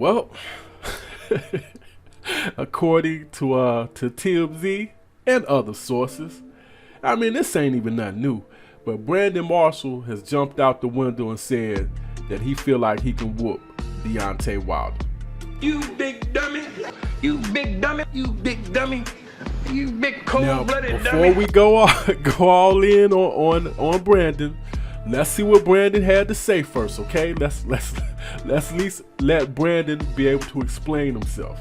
Well, according to TMZ and other sources, I mean, this ain't even nothing new, but Brandon Marshall has jumped out the window and said that he feel like he can whoop Deontay Wilder. You big dummy, you big dummy, you big dummy, you big cold-blooded dummy. Before we go all in on Brandon, let's see what Brandon had to say first, okay? Let's at least let Brandon be able to explain himself.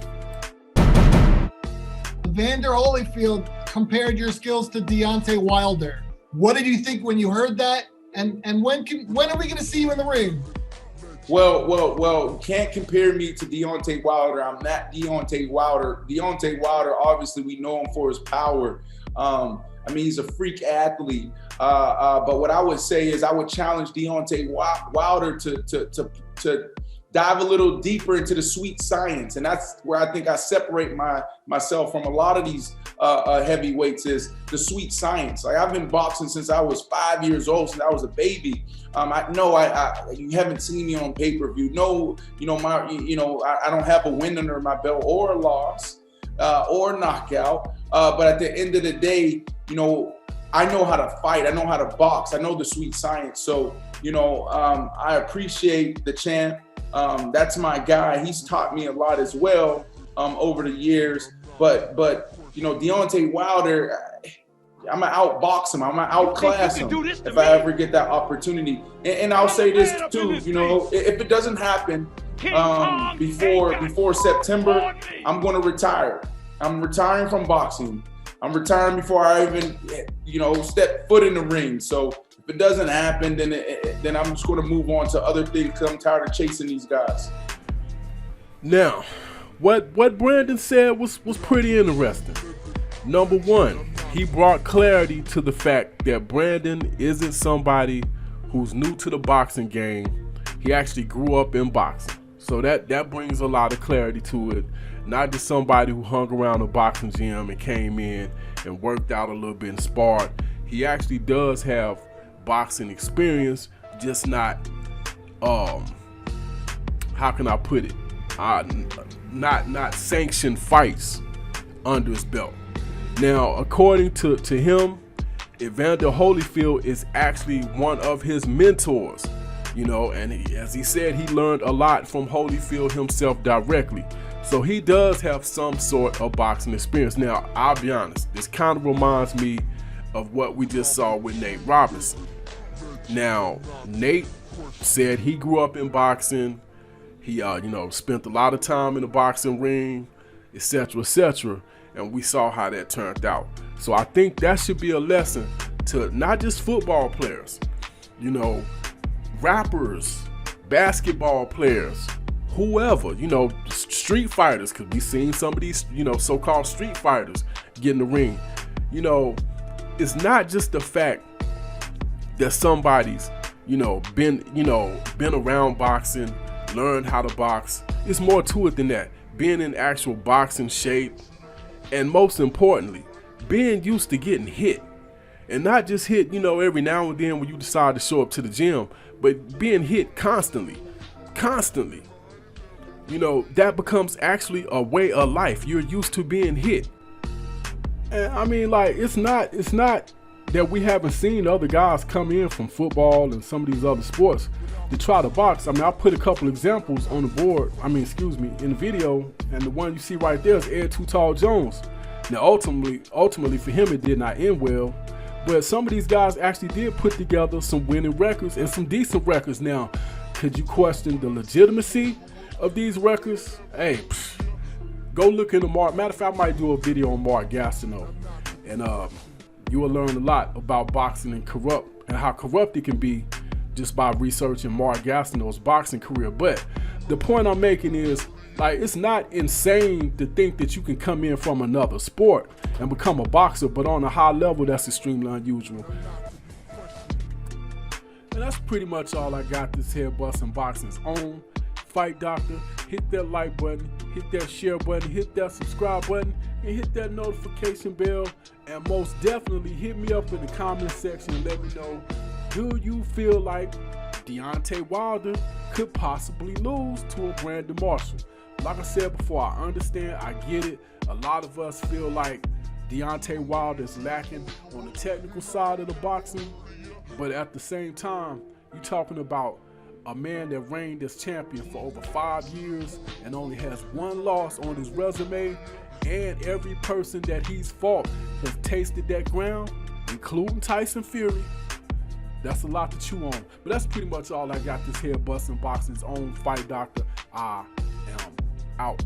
Evander Holyfield compared your skills to Deontay Wilder. What did you think when you heard that? And when are we going to see you in the ring? Well, you can't compare me to Deontay Wilder. I'm not Deontay Wilder. Deontay Wilder, obviously, we know him for his power. I mean, he's a freak athlete. But what I would say is I would challenge Deontay Wilder to dive a little deeper into the sweet science. And that's where I think I separate myself from a lot of these heavyweights, is the sweet science. Like, I've been boxing since I was 5 years old, since I was a baby. I know you haven't seen me on pay-per-view. No, I don't have a win under my belt or a loss or a knockout. But at the end of the day, I know how to fight. I know how to box. I know the sweet science. So, I appreciate the champ. That's my guy. He's taught me a lot as well over the years. But Deontay Wilder, I'm gonna outbox him. I'm gonna outclass him if I ever get that opportunity. And I'll say this too, if it doesn't happen before September, I'm gonna retire. I'm retiring from boxing. I'm retiring before I even, step foot in the ring. So if it doesn't happen, then I'm just going to move on to other things because I'm tired of chasing these guys. Now, what Brandon said was pretty interesting. Number one, he brought clarity to the fact that Brandon isn't somebody who's new to the boxing game. He actually grew up in boxing. So that brings a lot of clarity to it. Not just somebody who hung around a boxing gym and came in and worked out a little bit and sparred. He actually does have boxing experience, just not, how can I put it? Not sanctioned fights under his belt. Now, according to him, Evander Holyfield is actually one of his mentors. And as he said, he learned a lot from Holyfield himself directly. So he does have some sort of boxing experience. Now, I'll be honest, this kind of reminds me of what we just saw with Nate Robinson. Now, Nate said he grew up in boxing. He, spent a lot of time in the boxing ring, etc., etc., and we saw how that turned out. So I think that should be a lesson to not just football players, rappers, basketball players, whoever, street fighters, because we've seen some of these, so-called street fighters get in the ring. It's not just the fact that somebody's, been around boxing, learned how to box. It's more to it than that. Being in actual boxing shape, and most importantly, being used to getting hit. And not just hit, every now and then when you decide to show up to the gym, but being hit constantly. That becomes actually a way of life. You're used to being hit. And I mean, like, it's not that we haven't seen other guys come in from football and some of these other sports to try to box. I mean, I put a couple examples on the board, in the video, and the one you see right there is Ed Too Tall Jones. Now, ultimately for him, it did not end well. But some of these guys actually did put together some winning records and some decent records. Now, could you question the legitimacy of these records? Hey, go look into Mark. Matter of fact, I might do a video on Mark Gastineau, and you will learn a lot about boxing and how corrupt it can be just by researching Mark Gastineau's boxing career. But the point I'm making is, like, it's not insane to think that you can come in from another sport and become a boxer, but on a high level, that's extremely unusual. And that's pretty much all I got this Head Bustin' Boxing's own Fight Doctor. Hit that like button, hit that share button, hit that subscribe button, and hit that notification bell. And most definitely hit me up in the comment section and let me know, do you feel like Deontay Wilder could could possibly lose to a Brandon Marshall. Like I said before, I understand, I get it. A lot of us feel like Deontay Wilder is lacking on the technical side of the boxing, but at the same time, you're talking about a man that reigned as champion for over 5 years and only has 1 loss on his resume, and every person that he's fought has tasted that ground, including Tyson Fury. That's a lot to chew on. But that's pretty much all I got. This here Bustin' Boxing's own fight doctor. I am out.